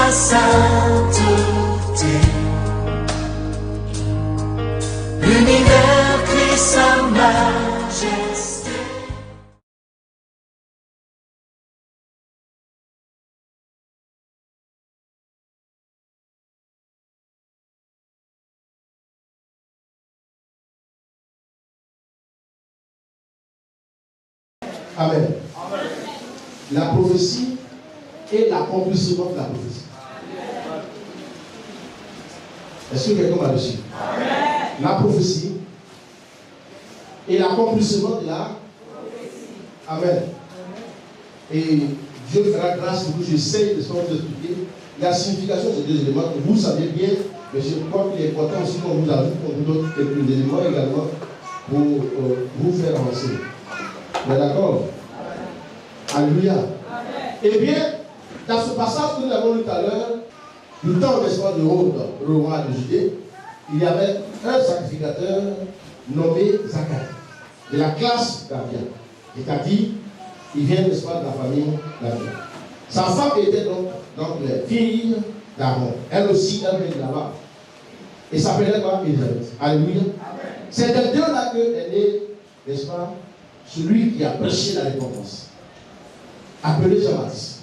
ta sainteté. L'univers crie sa majesté. Amen. La prophétie et l'accomplissement de la prophétie. Est-ce que quelqu'un m'a reçu? La prophétie et l'accomplissement de la prophétie. Amen. Et Dieu fera grâce pour vous. J'essaie de vous expliquer la signification de ces deux éléments. Vous savez bien, mais je crois qu'il est important aussi qu'on vous ajoute, qu'on vous donne quelques éléments également pour vous faire avancer. Vous êtes d'accord? Alléluia. Eh bien, dans ce passage que nous avons lu tout à l'heure, du temps d'espoir de Rhodes, le roi de Judée, il y avait un sacrificateur nommé Zacharie, de la classe d'Abia. C'est-à-dire, il vient, n'est-ce pas, de la famille d'Abia. Sa femme était donc la fille d'Aaron. Elle aussi, elle vient de là-bas. Et s'appelait quoi? Élisabeth. Alléluia. C'est de deux-là qu'elle est, n'est-ce pas, celui qui a prêché la repentance. Appelé Jean-Baptiste.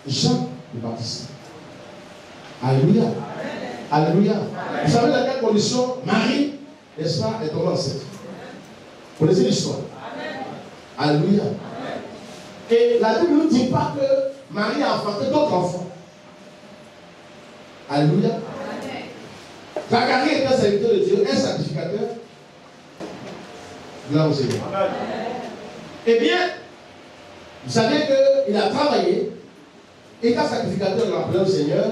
Jean le Baptiste. Alléluia. Alléluia. Vous savez dans quelle condition Marie, n'est-ce pas, est tombée enceinte? Vous connaissez l'histoire? Alléluia. Et la Bible ne nous dit pas que Marie a enfanté d'autres enfants. Alléluia. Zacharie est un serviteur de Dieu, un sacrificateur. Gloire au Seigneur. Eh bien, vous savez qu'il a travaillé, étant sacrificateur de la prière au Seigneur,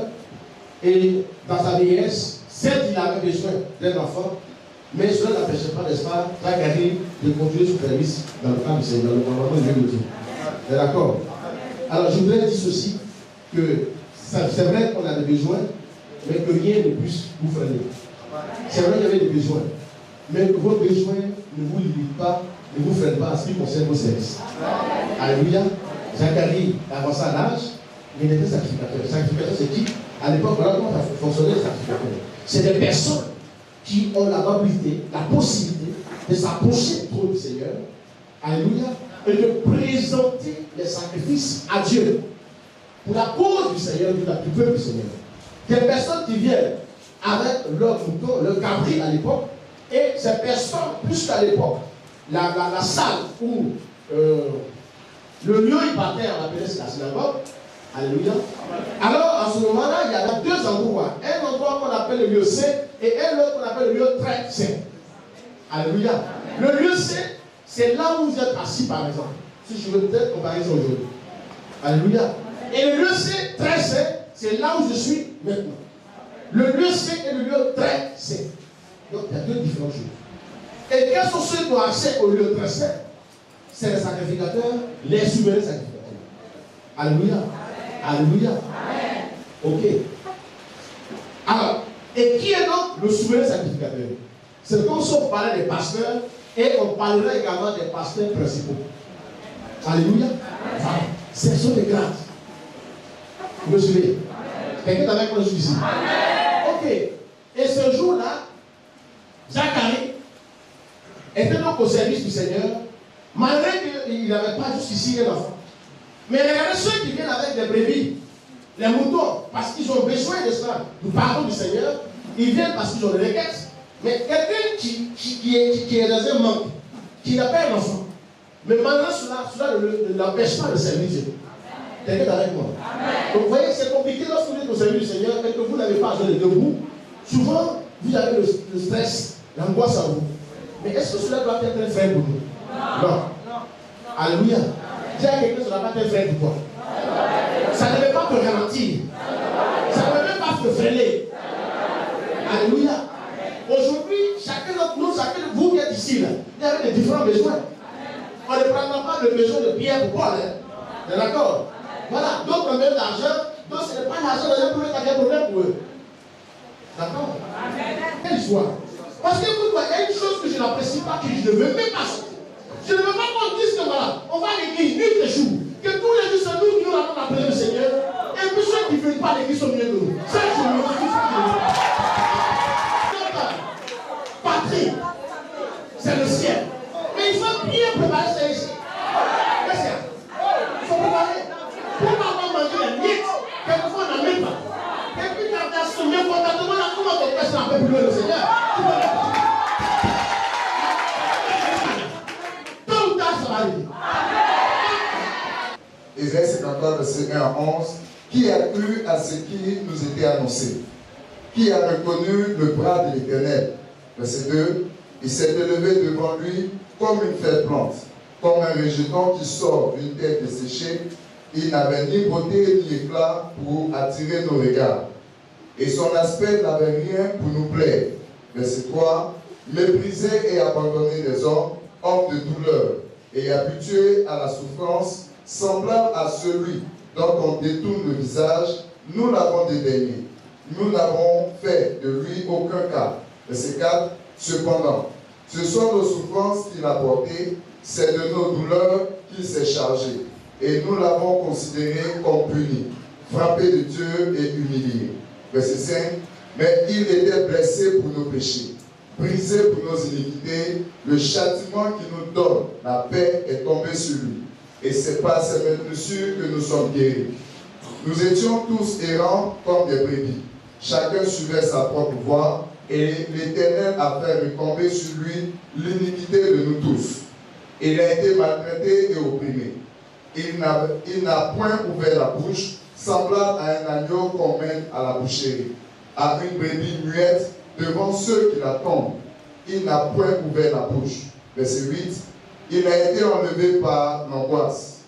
et dans sa vieillesse, certes, il avait besoin d'un enfant, mais cela n'empêchait pas, n'est-ce pas, Zacharie de continuer son service dans le camp du Seigneur, le commandement de Dieu. D'accord? Alors, je voudrais dire ceci, que c'est vrai qu'on a des besoins, mais que rien ne puisse vous freiner. C'est vrai qu'il y avait des besoins, mais que vos besoins ne vous limitent pas, ne vous freinent pas en ce qui concerne vos services. Alléluia. Zacharie avança à l'âge, mais il était sacrificateur. Sacrificateur, c'est qui? À l'époque, voilà comment ça fonctionnait les sacrificateurs. C'est des personnes qui ont la probabilité, la possibilité de s'approcher du trône du Seigneur. Alléluia. Et de présenter les sacrifices à Dieu pour la cause du Seigneur, du peuple du Seigneur. Des personnes qui viennent avec leur mouton, leur cabri à l'époque, et ces personnes, plus qu'à l'époque, la salle où le lieu il partait, on appelait la synagogue. Alléluia. Alors, en ce moment-là, il y avait deux endroits. Un endroit qu'on appelle le lieu saint et un autre qu'on appelle le lieu très saint. Alléluia. Le lieu saint, c'est là où vous êtes assis, par exemple. Si je veux peut-être comparer ça aujourd'hui. Alléluia. Et le lieu saint, très saint, c'est là où je suis maintenant. Le lieu saint et le lieu très saint. Donc, il y a deux différentes choses. Et quels sont ceux qui ont accès au lieu très saint? C'est les sacrificateurs, les souverains sacrificateurs. Alléluia. Alléluia. Ok. Alors, et qui est donc le souverain sacrificateur? C'est comme si on parlait des pasteurs et on parlerait également des pasteurs principaux. Alléluia. Ce sont des grades. Vous me suivez? Quelqu'un est avec moi ici? Ok. Et ce jour-là, Zacharie était donc au service du Seigneur, malgré qu'il n'avait pas jusqu'ici un enfant. Mais regardez ceux qui viennent avec des brebis, les moutons, parce qu'ils ont besoin de cela, du pardon du Seigneur, ils viennent parce qu'ils ont des requêtes. Mais quelqu'un qui est dans un manque, qui n'a pas un enfant, mais malgré cela ne l'empêche pas de servir Dieu. Quelqu'un est avec moi? Donc vous voyez, c'est compliqué lorsque vous êtes au service du Seigneur et que vous n'avez pas besoin de debout. Souvent, vous avez le stress, l'angoisse en vous. Mais est-ce que cela doit être un frein pour nous? Non. Alléluia. Dis à quelqu'un, ça ne doit pas être un frein pour toi. Ça ne devait pas te ralentir. Ça ne devait même pas te freiner. Alléluia. Aujourd'hui, chacun d'entre nous, chacun de vous qui êtes ici, là, il y avait des différents besoins. On ne prendra pas le besoin de Pierre pour Paul. Hein. D'accord? Voilà. D'autres ont même l'argent. Donc ce n'est pas l'argent dans un problème pour eux. D'accord? Quelle histoire? Parce que vous voyez, il y a une chose que je n'apprécie pas, que je ne veux même pas sortir. Je ne veux pas qu'on dise que voilà, on va à l'église nuit et jour. Que tous les jours, c'est nous qui nous allons appeler le Seigneur. Et puis ceux qui ne veulent pas l'église au milieu de nous. C'est ce milieu de patrie, c'est le ciel. Mais il faut bien préparer ça ici. Il faut préparer. Pour pas manger la miettes, quelquefois on n'en met pas. Et puis quand tu as sonné, comment ton père s'en fait plus loin le Seigneur. Tôt ou tard, ça va arriver. Ésaïe 53, verset 1 à 11. Qui a cru à ce qui nous était annoncé? Qui a reconnu le bras de l'Éternel? Verset 2. Il s'est élevé devant lui comme une faible plante, comme un rejeton qui sort d'une terre desséchée. Il n'avait ni beauté ni éclat pour attirer nos regards. Et son aspect n'avait rien pour nous plaire. Verset 3. Méprisé et abandonné des hommes, homme de douleur, et habitué à la souffrance, semblable à celui dont on détourne le visage, nous l'avons dédaigné. Nous n'avons fait de lui aucun cas. Verset 4. Cependant, ce sont nos souffrances qu'il a portées, c'est de nos douleurs qu'il s'est chargé. Et nous l'avons considéré comme puni, frappé de Dieu et humilié. Verset 5. Mais il était blessé pour nos péchés, brisé pour nos iniquités. Le châtiment qui nous donne la paix est tombé sur lui. Et c'est par ses blessures que nous sommes guéris. Nous étions tous errants comme des brebis. Chacun suivait sa propre voie, et l'Éternel a fait retomber sur lui l'iniquité de nous tous. Il a été maltraité et opprimé. Il n'a point ouvert la bouche, semblable à un agneau qu'on mène à la boucherie, à une brebis muette devant ceux qui l'attendent. Il n'a point ouvert la bouche. Verset 8. Il a été enlevé par l'angoisse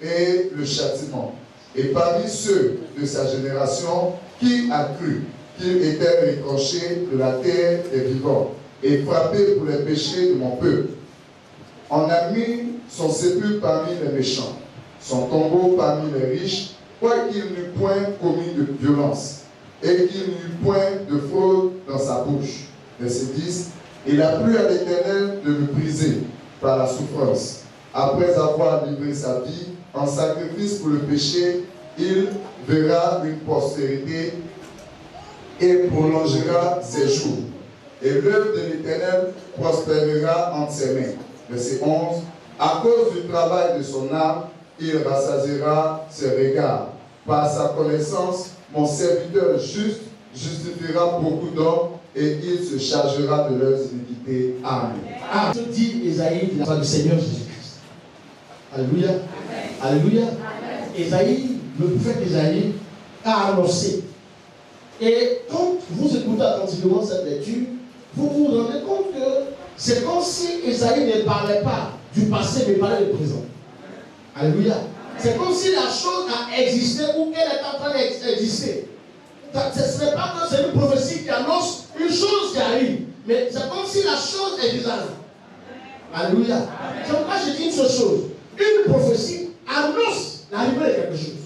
et le châtiment. Et parmi ceux de sa génération, qui a cru qu'il était retranché de la terre des vivants et frappé pour les péchés de mon peuple? On a mis son sépulcre parmi les méchants, son tombeau parmi les riches, quoiqu'il n'eût point commis de violence et qu'il n'eût point de fraude dans sa bouche. Verset 10. Il a plu à l'Éternel de le briser par la souffrance. Après avoir livré sa vie en sacrifice pour le péché, il verra une postérité et prolongera ses jours. Et l'œuvre de l'Éternel prospérera entre ses mains. Verset 11. À cause du travail de son âme, il rassasiera ses regards. Par sa connaissance, mon serviteur juste justifiera beaucoup d'hommes et il se chargera de leurs iniquités. Amen. Ah, ce dit Esaïe, la du Seigneur Jésus-Christ. Alléluia. Amen. Alléluia. Esaïe, le prophète Esaïe, a annoncé. Et quand vous écoutez attentivement cette lecture, vous vous rendez compte que c'est comme si Esaïe ne parlait pas du passé, mais parlait du présent. Alléluia. C'est comme si la chose a existé ou qu'elle est en train d'exister. Ce n'est pas que c'est une prophétie qui annonce une chose qui arrive, mais c'est comme si la chose est déjà là. Alléluia. C'est pourquoi je dis une seule chose. Une prophétie annonce l'arrivée de quelque chose.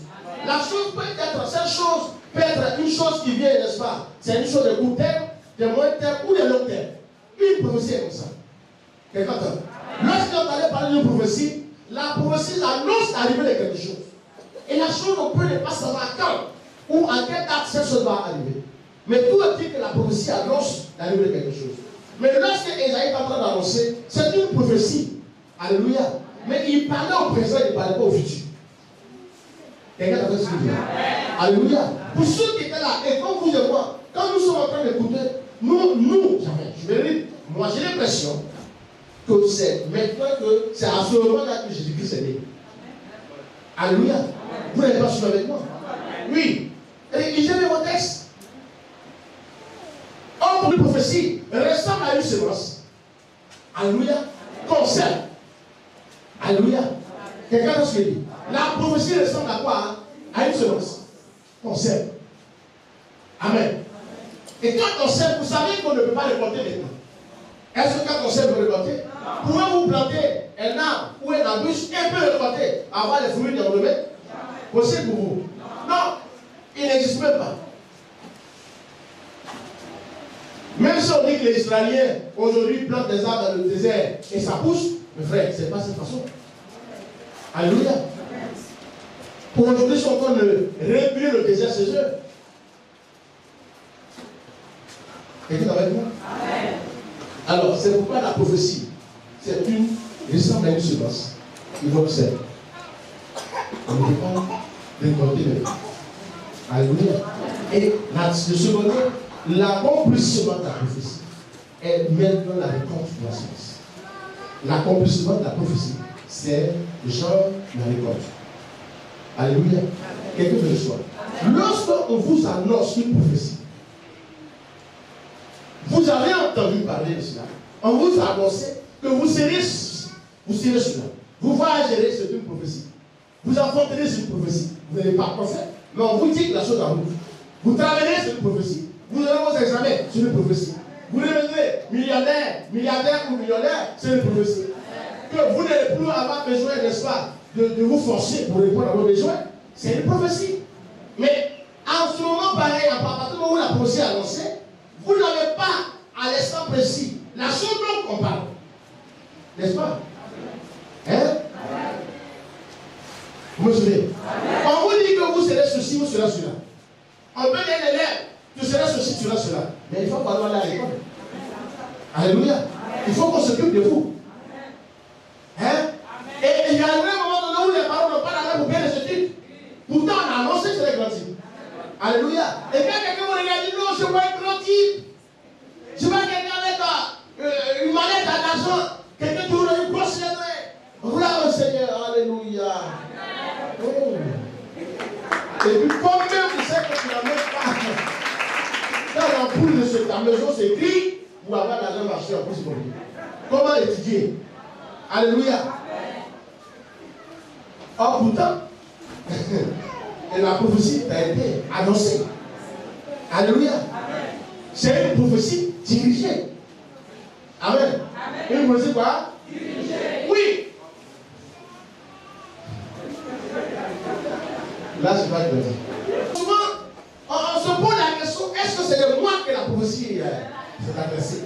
La chose peut être, cette chose peut être une chose qui vient, n'est-ce pas? C'est une chose de court terme, de moyen terme ou de long terme. Une prophétie est comme ça. Quelqu'un entend? Lorsqu'on allait parler d'une prophétie, la prophétie annonce l'arrivée de quelque chose. Et la chose, on peut ne pas savoir quand ou en quelle date cette chose va arriver. Mais tout est dit que la prophétie annonce l'arrivée de quelque chose. Mais lorsque Esaïe est en train d'annoncer, c'est une prophétie. Alléluia. Mais il parlait au présent, il ne parlait pas au futur. Quelqu'un a fait ce que je dis? Alléluia. Pour ceux qui étaient là, et comme vous et moi, quand nous sommes en train d'écouter, je vais dire, moi j'ai l'impression que c'est maintenant que c'est à ce moment-là que Jésus-Christ est né. Alléluia. Vous n'avez pas suivi avec moi? Oui. Et lisez bien mon texte. Or, pour une prophétie, ressemble à une semence. Alléluia. Concerne. Alléluia. Quelqu'un d'autre dit. La prophétie ressemble à quoi? Hein? À une semence. Concerne. Amen. Et quand on sème, vous savez qu'on ne peut pas récolter maintenant. Est-ce que quand on sème, vous récoltez? Pouvez-vous planter un arbre ou un arbuste et peut récolter, avoir les fruits dans le domaine? Possible pour vous? Non, il n'existe même pas. Même si on dit que les Israéliens aujourd'hui plantent des arbres dans le désert et ça pousse, mes frères, ce n'est pas cette façon. Alléluia. Pour aujourd'hui, ils sont en train de réguler le désert chez eux. Quelqu'un avec moi? Alors, c'est pourquoi la prophétie, c'est une ressemble à une semence. Il faut observer. On ne peut pas récolter les fruits. Alléluia. Et le second, l'accomplissement de la prophétie est maintenant la récolte de la semence. L'accomplissement de la prophétie, c'est le genre de la récolte. Alléluia. Quelqu'un me reçoit. Lorsqu'on vous annonce une prophétie, vous avez entendu parler de cela. On vous a annoncé que vous serez cela. Vous voyagerez, c'est une prophétie. Vous enfanterez, c'est une prophétie. Vous n'avez pas prophète, mais on vous dit que la chose en vous. Vous travaillerez, c'est une prophétie. Vous aurez vos examens, c'est une prophétie. Vous devenez milliardaire ou millionnaire, c'est une prophétie. Que vous n'allez plus avoir besoin, n'est-ce pas, de vous forcer pour répondre à vos besoins, c'est une prophétie. Mais en ce moment pareil, à partir du moment où la prophétie est annoncée, vous n'avez pas à l'instant précis la chose dont on parle. N'est-ce pas? Hein? Vous me suivez? On vous dit que vous serez ceci, vous serez cela. On peut dire un élève, tu seras ceci, tu seras cela. Mais il faut pas aller à l'école. Alléluia. Il faut qu'on s'occupe de vous. Hein? Et il y a un moment donné où les parents n'ont pas la main pour bien les études. Pourtant, on a annoncé que c'est les grands types. Alléluia. Et quand quelqu'un vous regarde, dit non, je vois un grand type. Je vois quelqu'un avec une mallette à l'argent. Quelqu'un qui roule une grosse lettre. Gloire au Seigneur. Alléluia. Oh. Et puis, combien vous savez que tu n'as même pas. Dans l'ampoule de ta maison, c'est écrit pour avoir l'argent marché en plus pour lui. Comment étudier? Alléluia. Or, pourtant, et la prophétie a été annoncée. Alléluia. C'est une prophétie dirigée. Amen. Une prophétie quoi? Dirigée. Oui. Là, c'est pas que souvent, on se pose la question, est-ce que c'est de moi que la prophétie s'est adressée?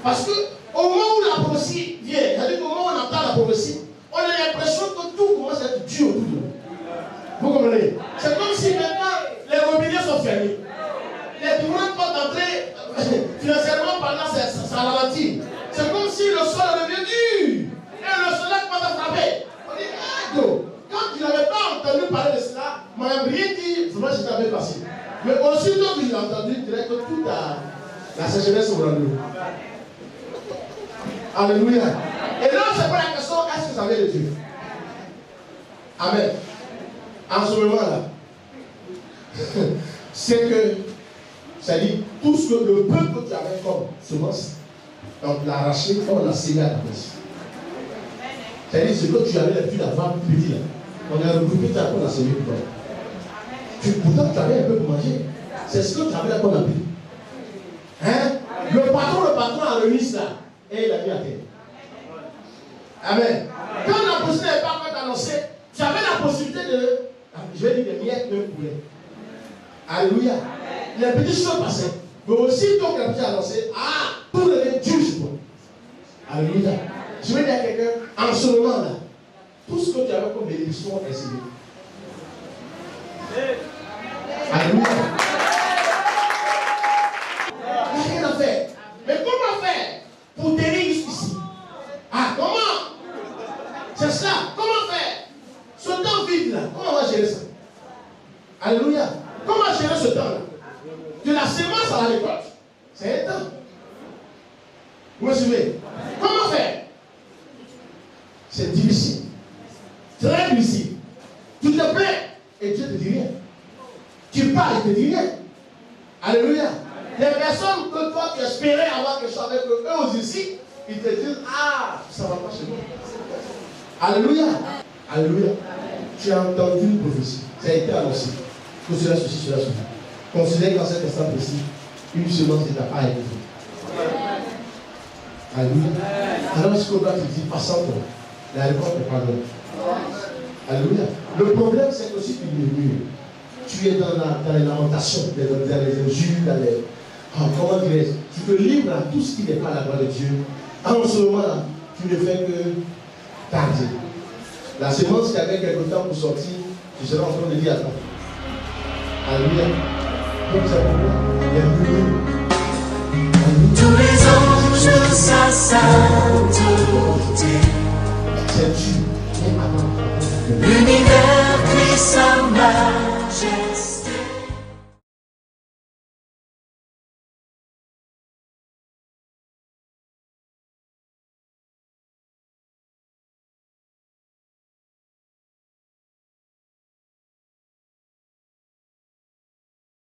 Parce que au moment où la prophétie vient, c'est-à-dire qu'au moment où on entend la prophétie, on a l'impression que tout commence à être dur autour de nous. Vous comprenez? C'est comme si maintenant les robinets sont fermés. Les différentes portes d'entrée, financièrement parlant, ça ralentit. C'est comme si le sol devient dur. Et le soleil commence à frapper. On dit, ah, quand tu n'avais pas entendu parler de cela, on m'a rien dit, vraiment je t'avais passé. Mais aussitôt que je l'ai entendu, je dirais que toute la sécheresse est rendu. Alléluia. Et là, c'est pas la question, est-ce que ça vient de Dieu? Amen. En ce moment-là, c'est que, c'est-à-dire, tout ce que le peuple que tu avais comme semence, donc l'arracher, on l'a sémé à ta place. C'est-à-dire, ce que tu avais l'habitude d'avoir petit là, on a regroupé ta peau, on l'a sémé pour toi. Pourtant, tu avais un peu pour manger. C'est ce que tu avais là qu'on a pris. Hein? Le patron a remis ça et il a mis à terre. Amen. Quand la possibilité n'est pas encore annoncée, tu avais la possibilité de, je vais dire, des miettes de poulet. Alléluia. Les petites choses passaient. Mais aussitôt que la petite a annoncé, tout devient dur sur toi. Alléluia. Je vais dire à quelqu'un, en ce moment-là, tout ce que tu avais comme bénédiction est signé. Alléluia. Il n'y a rien à faire. Mais comment faire pour tenir jusqu'ici? Comment? C'est ça. Comment faire? Ce temps vide là, comment on va gérer ça? Alléluia. Comment gérer ce temps là? De la semence à la récolte, c'est un temps. Vous me suivez? Comment faire? C'est difficile. Très difficile. Tu te plains et Dieu te dit rien. Tu parles et te dit rien. Alléluia. Les personnes que toi tu espérais avoir quelque chose avec eux, eux aussi, ils te disent, ça ne va pas chez moi. Alléluia. Alléluia. Tu as entendu une prophétie. Ça a été annoncé. Que cela, ceci, cela, ceci. Considère qu'en cet instant précis, une semence de ta part est faite. Alléluia. Alors, ce qu'on doit te dire, passant-toi, la réponse n'est pas là. Alléluia. Le problème, c'est que si tu murmures, tu es dans les lamentations, dans les injures, dans les. Comment dirais-je? Tu te livres à tout ce qui n'est pas la gloire de Dieu. En ce moment-là, tu ne fais que tarder. La semence qui avait quelque temps pour sortir Tu seras en train de dire à toi. Alléluia. Comme ça, il y a murmure. Tous les anges de sa sainteté, C'est tu. l'univers crie sa majesté.